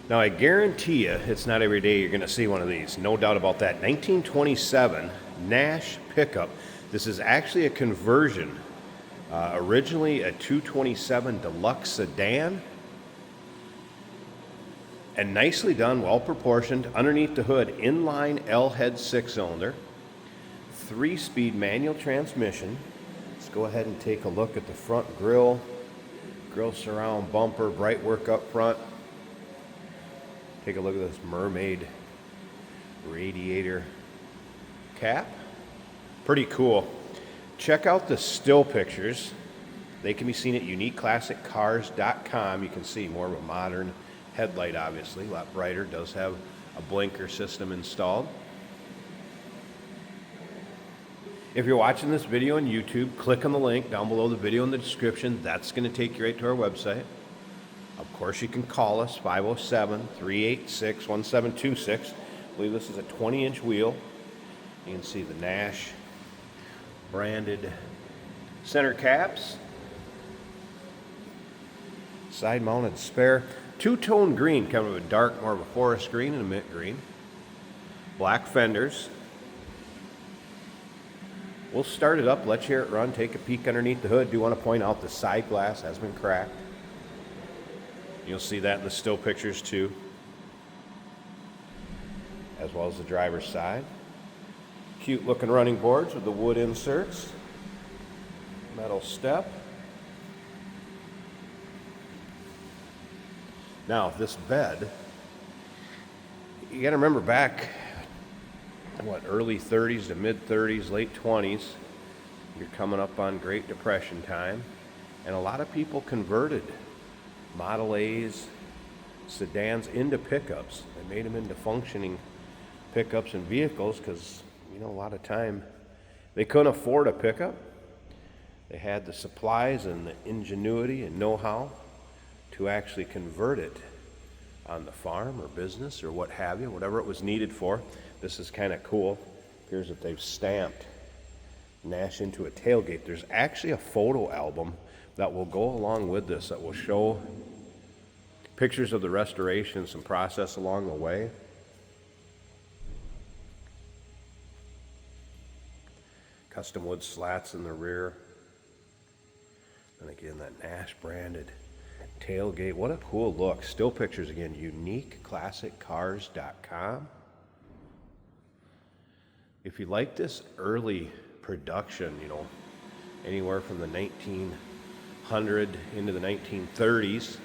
Now I guarantee you it's not every day you're going to see one of these. No doubt about that. 1927 Nash pickup. This is actually a conversion. Originally a 227 Deluxe sedan. And nicely done, well proportioned. Underneath the hood, inline L-head 6-cylinder. 3-speed manual transmission. Let's go ahead and take a look at the front grille. Grille surround bumper, bright work up front. Take a look at this mermaid radiator cap. Pretty cool. Check out the still pictures. They can be seen at uniqueclassiccars.com. You can see more of a modern headlight, obviously, a lot brighter. Does have a blinker system installed. If you're watching this video on YouTube, click on the link down below the video in the description. That's going to take you right to our website. Of course, you can call us, 507-386-1726. I believe this is a 20-inch wheel. You can see the Nash branded center caps. Side-mounted spare. Two-tone green, kind of a dark, more of a forest green and a mint green. Black fenders. We'll start it up, let you hear it run, take a peek underneath the hood. Do want to point out the side glass has been cracked. You'll see that in the still pictures too, as well as the driver's side. Cute looking running boards with the wood inserts. Metal step. Now this bed, you got to remember back, early 30s to mid 30s, late 20s, you're coming up on Great Depression time, and a lot of people converted Model A's, sedans into pickups. They made them into functioning pickups and vehicles because, a lot of time they couldn't afford a pickup. They had the supplies and the ingenuity and know-how to actually convert it on the farm or business or what have you, whatever it was needed for. This is kind of cool. Appears that they've stamped Nash into a tailgate. There's actually a photo album that will go along with this that will show pictures of the restoration, some process along the way. Custom wood slats in the rear. And again, that Nash branded tailgate. What a cool look. Still pictures again, uniqueclassiccars.com. If you like this early production, anywhere from the 1900 into the 1930s,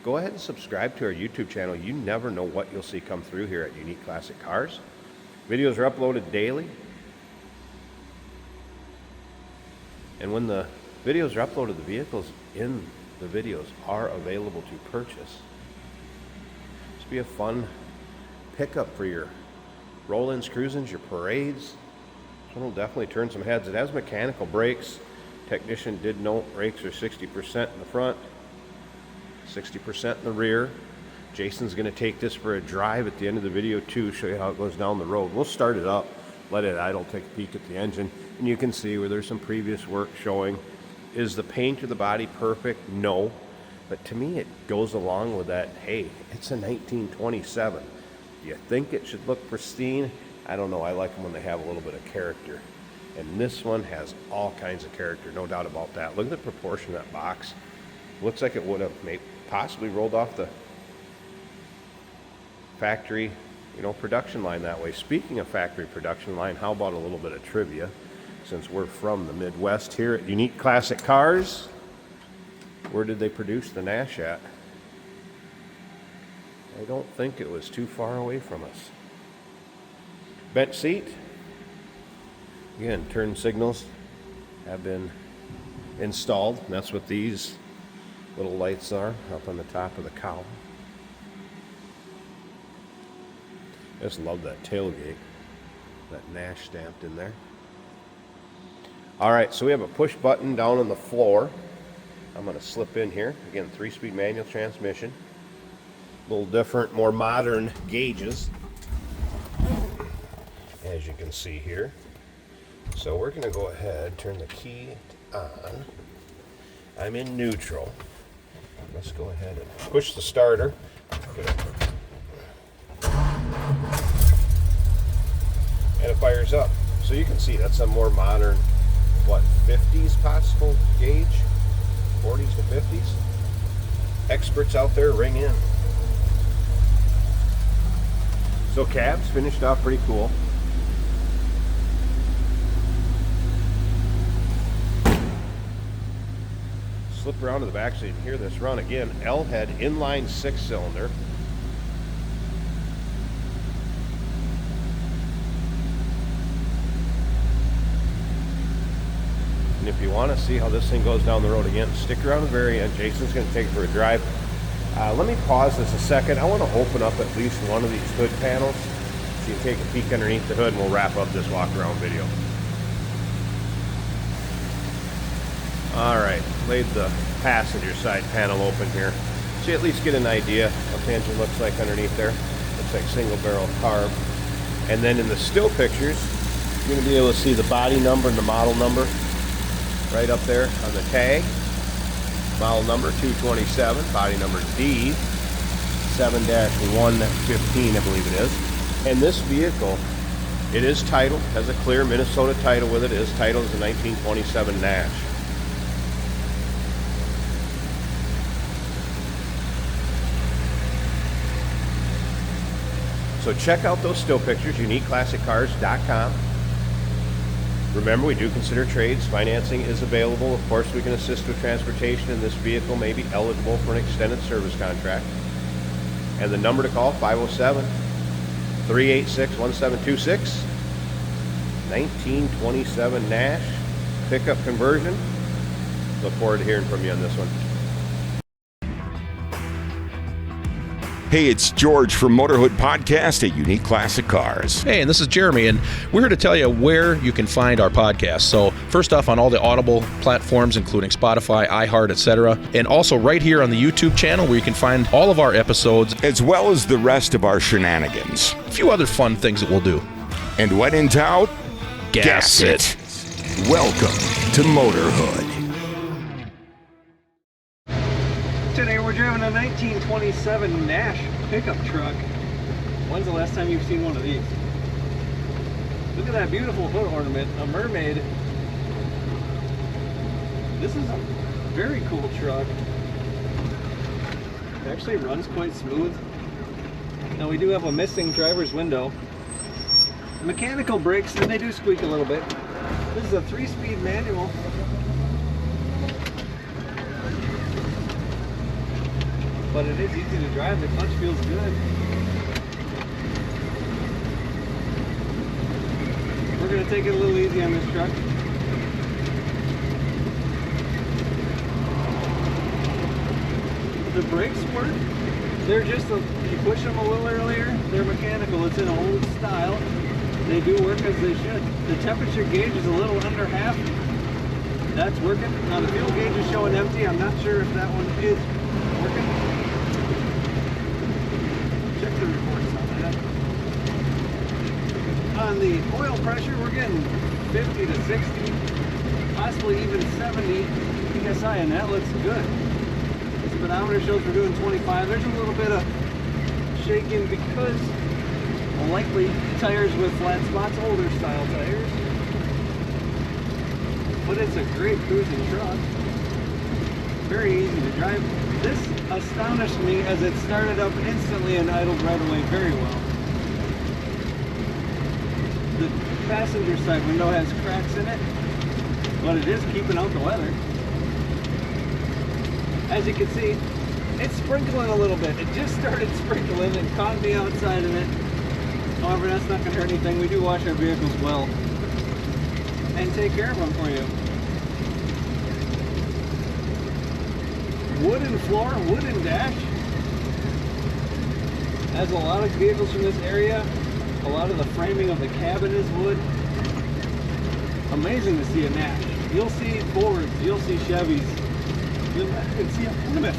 go ahead and subscribe to our YouTube channel. You never know what you'll see come through here at Unique Classic Cars. Videos are uploaded daily. And when the videos are uploaded, the vehicles in the videos are available to purchase. This will be a fun pickup for your roll-ins, cruisins, your parades. This one will definitely turn some heads. It has mechanical brakes. Technician did note brakes are 60% in the front, 60% in the rear. Jason's going to take this for a drive at the end of the video too, show you how it goes down the road. We'll start it up, let it idle, take a peek at the engine, and you can see where there's some previous work showing. Is the paint or the body perfect? No. But to me, it goes along with that, hey, it's a 1927. Do you think it should look pristine? I don't know. I like them when they have a little bit of character. And this one has all kinds of character, no doubt about that. Look at the proportion of that box. Looks like it would have possibly rolled off the factory, production line that way. Speaking of factory production line, how about a little bit of trivia? Since we're from the Midwest here at Unique Classic Cars, where did they produce the Nash at? I don't think it was too far away from us. Bench seat. Again, turn signals have been installed. And that's what these little lights are up on the top of the cowl. I just love that tailgate. That Nash stamped in there. All right, so we have a push button down on the floor. I'm going to slip in here. Again, 3-speed manual transmission. A little different, more modern gauges, as you can see here. So we're going to go ahead, turn the key on. I'm in neutral. Let's go ahead and push the starter. Get a and it fires up. So you can see that's a more modern, what, 50s possible gauge, 40s to 50s. Experts out there, ring in. So cabs finished off pretty cool. Slip around to the back so you can hear this run again. L-head inline 6-cylinder. And if you want to see how this thing goes down the road again, stick around to the very end. Jason's going to take it for a drive. Let me pause this a second. I want to open up at least one of these hood panels so you can take a peek underneath the hood, and we'll wrap up this walk around video. All right, laid the passenger side panel open here so you at least get an idea what the engine looks like underneath there. Looks like single barrel carb. And then in the still pictures, you're going to be able to see the body number and the model number right up there on the tag. Model number 227, body number D7-115, I believe it is. And this vehicle, it is titled, has a clear Minnesota title with it. It is titled as a 1927 Nash. So check out those still pictures, uniqueclassiccars.com. Remember, we do consider trades. Financing is available. Of course, we can assist with transportation, and this vehicle may be eligible for an extended service contract. And the number to call, 507-386-1726. 1927 Nash pickup conversion. Look forward to hearing from you on this one. Hey, it's George from Motorhood Podcast at Unique Classic Cars. Hey, and this is Jeremy, and we're here to tell you where you can find our podcast. So first off, on all the Audible platforms, including Spotify, iHeart, etc., and also right here on the YouTube channel where you can find all of our episodes, as well as the rest of our shenanigans. A few other fun things that we'll do. And when in doubt, gas it. Welcome to Motorhood. Today we're driving a 1927 Nash pickup truck. When's the last time you've seen one of these? Look at that beautiful hood ornament, a mermaid. This is a very cool truck. It actually runs quite smooth. Now we do have a missing driver's window. Mechanical brakes, and they do squeak a little bit. This is a 3-speed manual. But it is easy to drive. The clutch feels good. We're going to take it a little easy on this truck. The brakes work. They're just, you push them a little earlier, they're mechanical. It's in old style. They do work as they should. The temperature gauge is a little under half. That's working. Now the fuel gauge is showing empty. I'm not sure if that one is working. Check the reports on that. On the oil pressure, we're getting 50 to 60, possibly even 70 PSI, and that looks good. The speedometer shows we're doing 25. There's a little bit of shaking because likely tires with flat spots, older style tires. But it's a great cruising truck. Very easy to drive. This astonished me as it started up instantly and idled right away very well. The passenger side window has cracks in it, but it is keeping out the weather. As you can see, it's sprinkling a little bit. It just started sprinkling and caught me outside of it. However, that's not going to hurt anything. We do wash our vehicles well and take care of them for you. Wooden floor, wooden dash. As a lot of vehicles from this area, a lot of the framing of the cabin is wood. Amazing to see a Nash. You'll see Fords, you'll see Chevys, you'll even see a Plymouth.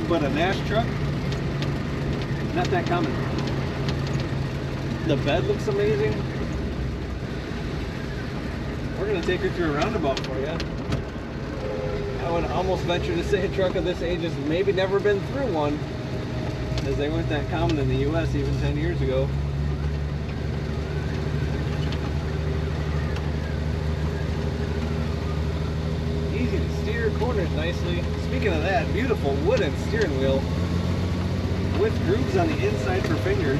But a Nash truck, not that common. The bed looks amazing. We're going to take her through a roundabout for you. I would almost venture to say a truck of this age has maybe never been through one, as they weren't that common in the US even 10 years ago. nicely. Speaking of that, beautiful wooden steering wheel with grooves on the inside for fingers.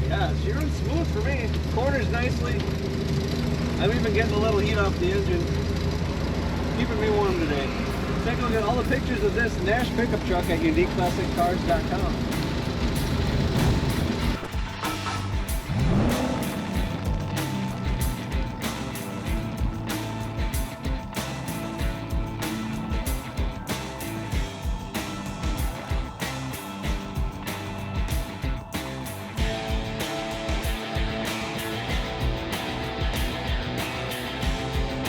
Yeah, she runs smooth for me. Corners nicely. I'm even getting a little heat off the engine. Keeping me warm today. Take a look at all the pictures of this Nash pickup truck at uniqueclassiccars.com.